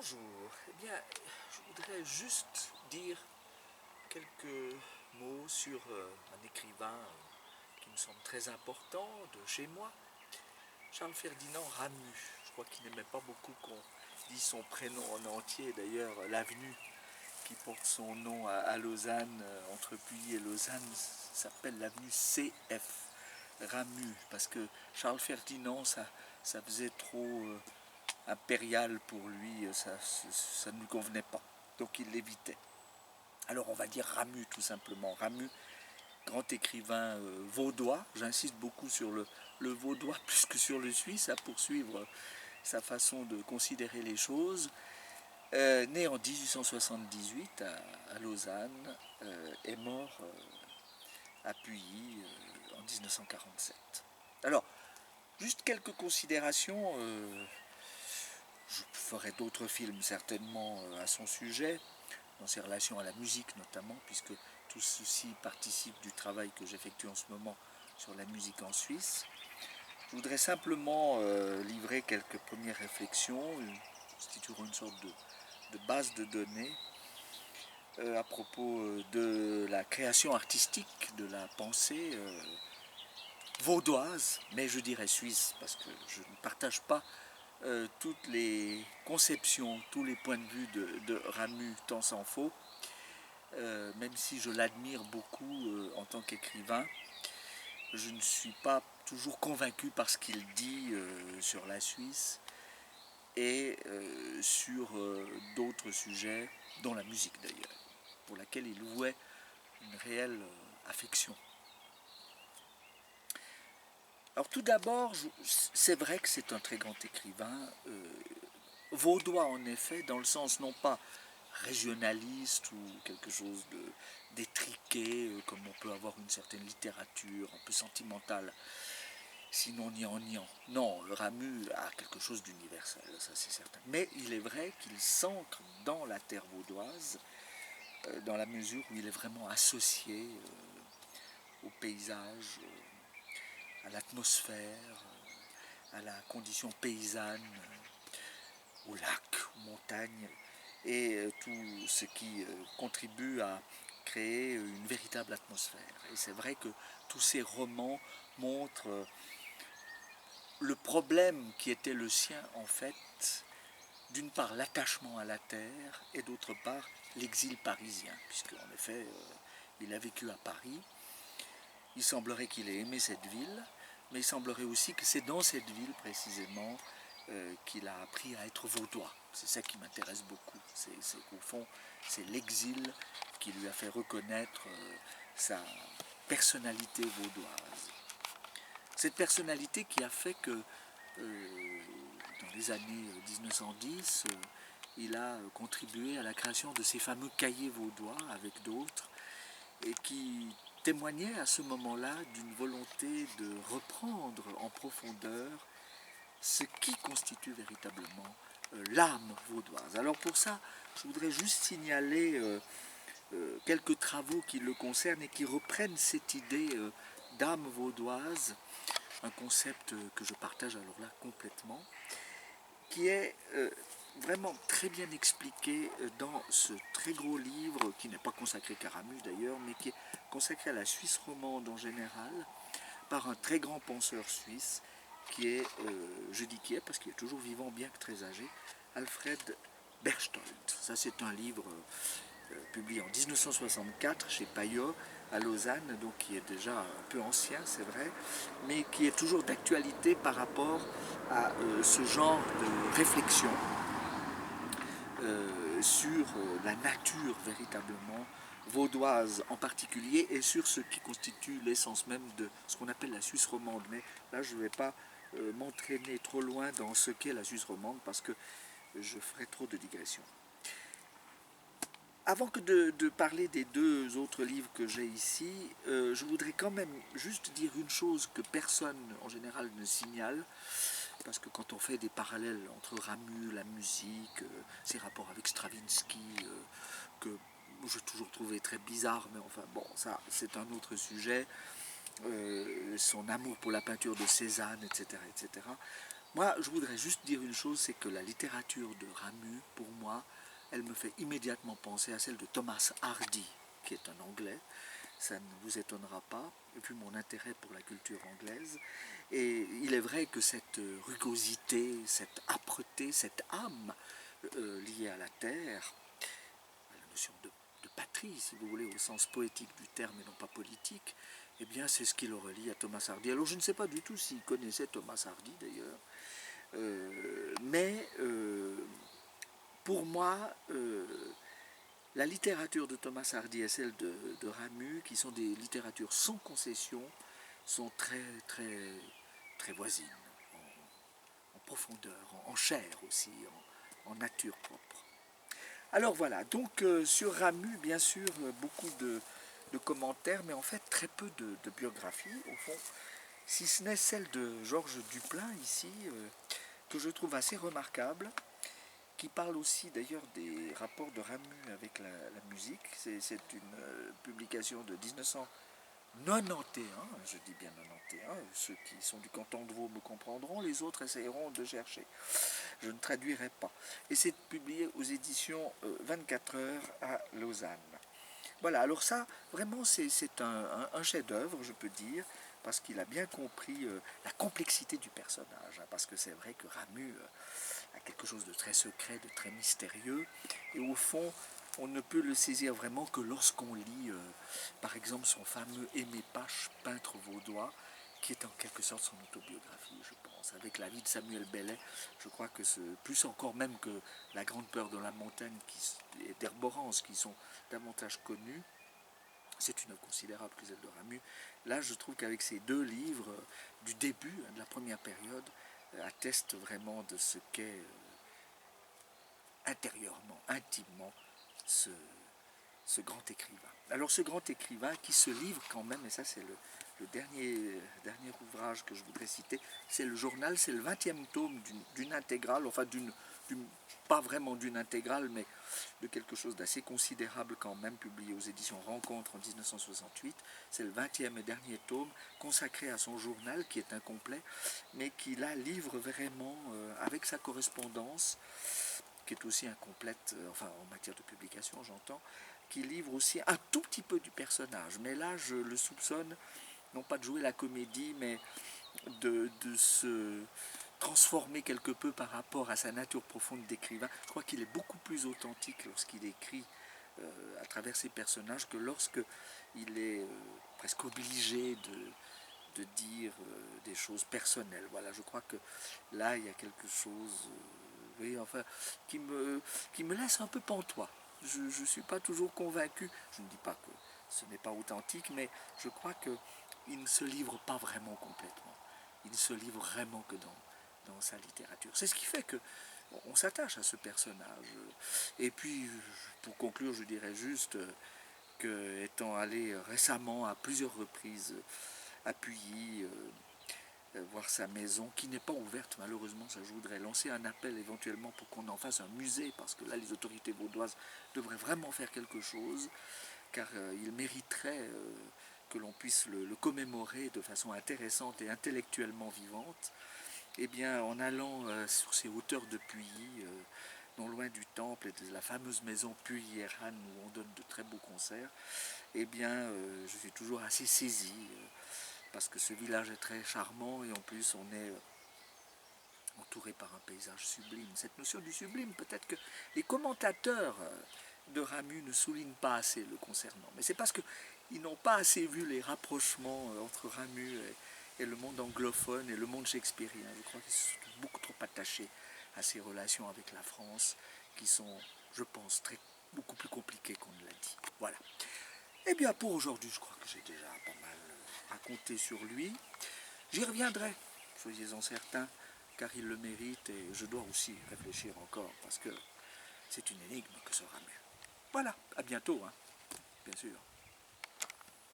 Bonjour, eh bien, je voudrais juste dire quelques mots sur un écrivain qui me semble très important de chez moi, Charles Ferdinand Ramu. Je crois qu'il n'aimait pas beaucoup qu'on dise son prénom en entier. D'ailleurs, l'avenue qui porte son nom à Lausanne, entre Puy et Lausanne, s'appelle l'avenue CF Ramu, parce que Charles Ferdinand, ça faisait trop impérial pour lui, ça ne lui convenait pas. Donc il l'évitait. Alors on va dire Ramu tout simplement. Ramu, grand écrivain vaudois. J'insiste beaucoup sur le vaudois plus que sur le suisse, à poursuivre sa façon de considérer les choses. Né en 1878 à Lausanne, est mort à Puy en 1947. Alors, juste quelques considérations. Je ferai d'autres films certainement à son sujet, dans ses relations à la musique notamment, puisque tout ceci participe du travail que j'effectue en ce moment sur la musique en Suisse. Je voudrais simplement livrer quelques premières réflexions, constitueront une sorte de base de données à propos de la création artistique, de la pensée vaudoise, mais je dirais suisse, parce que je ne partage pas toutes les conceptions, tous les points de vue de Ramu, tant s'en faut, même si je l'admire beaucoup en tant qu'écrivain, je ne suis pas toujours convaincu par ce qu'il dit sur la Suisse et sur d'autres sujets, dont la musique d'ailleurs, pour laquelle il vouait une réelle affection. Alors tout d'abord, c'est vrai que c'est un très grand écrivain, vaudois en effet, dans le sens non pas régionaliste ou quelque chose d'étriqué, comme on peut avoir une certaine littérature un peu sentimentale, sinon niant. Non, Ramu a quelque chose d'universel, ça c'est certain. Mais il est vrai qu'il s'ancre dans la terre vaudoise, dans la mesure où il est vraiment associé au paysage, à l'atmosphère, à la condition paysanne, aux lacs, aux montagnes, et tout ce qui contribue à créer une véritable atmosphère. Et c'est vrai que tous ces romans montrent le problème qui était le sien en fait, d'une part l'attachement à la terre et d'autre part l'exil parisien, puisque en effet il a vécu à Paris. Il semblerait qu'il ait aimé cette ville, mais il semblerait aussi que c'est dans cette ville précisément qu'il a appris à être vaudois. C'est ça qui m'intéresse beaucoup. C'est qu'au fond, c'est l'exil qui lui a fait reconnaître sa personnalité vaudoise. Cette personnalité qui a fait que dans les années 1910, il a contribué à la création de ces fameux cahiers vaudois avec d'autres, et qui témoignait à ce moment-là d'une volonté de reprendre en profondeur ce qui constitue véritablement l'âme vaudoise. Alors pour ça, je voudrais juste signaler quelques travaux qui le concernent et qui reprennent cette idée d'âme vaudoise, un concept que je partage alors là complètement, qui est vraiment très bien expliqué dans ce très gros livre, qui n'est pas consacré qu'à Ramu d'ailleurs, mais qui est consacré à la Suisse romande en général, par un très grand penseur suisse, qui est, je dis qui est parce qu'il est toujours vivant bien que très âgé, Alfred Berchtold. Ça c'est un livre publié en 1964 chez Payot à Lausanne, donc qui est déjà un peu ancien, c'est vrai, mais qui est toujours d'actualité par rapport à ce genre de réflexion sur la nature véritablement vaudoise en particulier et sur ce qui constitue l'essence même de ce qu'on appelle la Suisse romande. Mais là, je ne vais pas m'entraîner trop loin dans ce qu'est la Suisse romande parce que je ferai trop de digressions. Avant que de parler des deux autres livres que j'ai ici, je voudrais quand même juste dire une chose que personne en général ne signale, parce que quand on fait des parallèles entre Ramu, la musique, ses rapports avec Stravinsky, que j'ai toujours trouvé très bizarre, mais enfin bon, ça c'est un autre sujet, son amour pour la peinture de Cézanne, etc., etc. Moi, je voudrais juste dire une chose, c'est que la littérature de Ramu, pour moi, elle me fait immédiatement penser à celle de Thomas Hardy, qui est un Anglais. Ça ne vous étonnera pas, vu mon intérêt pour la culture anglaise. Et il est vrai que cette rugosité, cette âpreté, cette âme liée à la terre, à la notion de patrie, si vous voulez, au sens poétique du terme et non pas politique, eh bien c'est ce qui le relie à Thomas Hardy. Alors je ne sais pas du tout s'il connaissait Thomas Hardy d'ailleurs, mais pour moi, la littérature de Thomas Hardy et celle de Ramu, qui sont des littératures sans concession, sont très, très, très voisines, en profondeur, en chair aussi, en nature propre. Alors voilà, donc sur Ramu, bien sûr, beaucoup de commentaires, mais en fait très peu de biographies, au fond, si ce n'est celle de Georges Duplain ici, que je trouve assez remarquable, qui parle aussi d'ailleurs des rapports de Ramu avec la musique. C'est une publication de 1991, je dis bien 91, ceux qui sont du canton de Vaud me comprendront, les autres essayeront de chercher. Je ne traduirai pas. Et c'est publié aux éditions 24 heures à Lausanne. Voilà, alors ça, vraiment, c'est un chef-d'œuvre, je peux dire, parce qu'il a bien compris la complexité du personnage. Hein, parce que c'est vrai que Ramu a quelque chose de très secret, de très mystérieux, et au fond, on ne peut le saisir vraiment que lorsqu'on lit, par exemple, son fameux Aimé Pache, peintre vaudois, qui est en quelque sorte son autobiographie, je pense. Avec la vie de Samuel Bellet, je crois que plus encore même que La Grande Peur de la Montagne et d'Herborance, qui sont davantage connus, c'est une œuvre considérable que celle de Ramu. Là, je trouve qu'avec ces deux livres, du début, de la première période, attestent vraiment de ce qu'est intérieurement, intimement, ce, ce grand écrivain. Alors ce grand écrivain qui se livre quand même, et ça c'est le dernier ouvrage que je voudrais citer, c'est le journal, c'est le 20e tome d'une intégrale, enfin pas vraiment d'une intégrale, mais de quelque chose d'assez considérable quand même, publié aux éditions Rencontre en 1968. C'est le 20e et dernier tome consacré à son journal, qui est incomplet, mais qui là livre vraiment, avec sa correspondance, qui est aussi incomplète, enfin en matière de publication j'entends, qui livre aussi un tout petit peu du personnage. Mais là je le soupçonne, non pas de jouer la comédie, mais de se transformer quelque peu par rapport à sa nature profonde d'écrivain. Je crois qu'il est beaucoup plus authentique lorsqu'il écrit à travers ses personnages que lorsque il est presque obligé de dire des choses personnelles. Voilà, je crois que là il y a quelque chose oui, enfin, qui me laisse un peu pantois. Je ne suis pas toujours convaincu. Je ne dis pas que ce n'est pas authentique, mais je crois qu'il ne se livre pas vraiment complètement. Il ne se livre vraiment que dans sa littérature. C'est ce qui fait que on s'attache à ce personnage. Et puis, pour conclure, je dirais juste que, étant allé récemment à plusieurs reprises à Puilly, voir sa maison, qui n'est pas ouverte malheureusement, ça je voudrais lancer un appel éventuellement pour qu'on en fasse un musée, parce que là les autorités vaudoises devraient vraiment faire quelque chose, car il mériterait que l'on puisse le commémorer de façon intéressante et intellectuellement vivante. Eh bien, en allant sur ces hauteurs de Puilly, non loin du temple et de la fameuse maison Puyi-Erhan où on donne de très beaux concerts, eh bien, je suis toujours assez saisi parce que ce village est très charmant et en plus on est entouré par un paysage sublime. Cette notion du sublime, peut-être que les commentateurs de Ramu ne soulignent pas assez le concernant, mais c'est parce qu'ils n'ont pas assez vu les rapprochements entre Ramu et le monde anglophone et le monde shakespearien. Je crois qu'ils sont beaucoup trop attachés à ces relations avec la France qui sont, je pense, beaucoup plus compliquées qu'on ne l'a dit. Voilà. Eh bien, pour aujourd'hui, je crois que j'ai déjà pas mal raconté sur lui. J'y reviendrai, soyez-en certains, car il le mérite et je dois aussi réfléchir encore, parce que c'est une énigme que ce Ramu. Voilà, à bientôt, hein, bien sûr.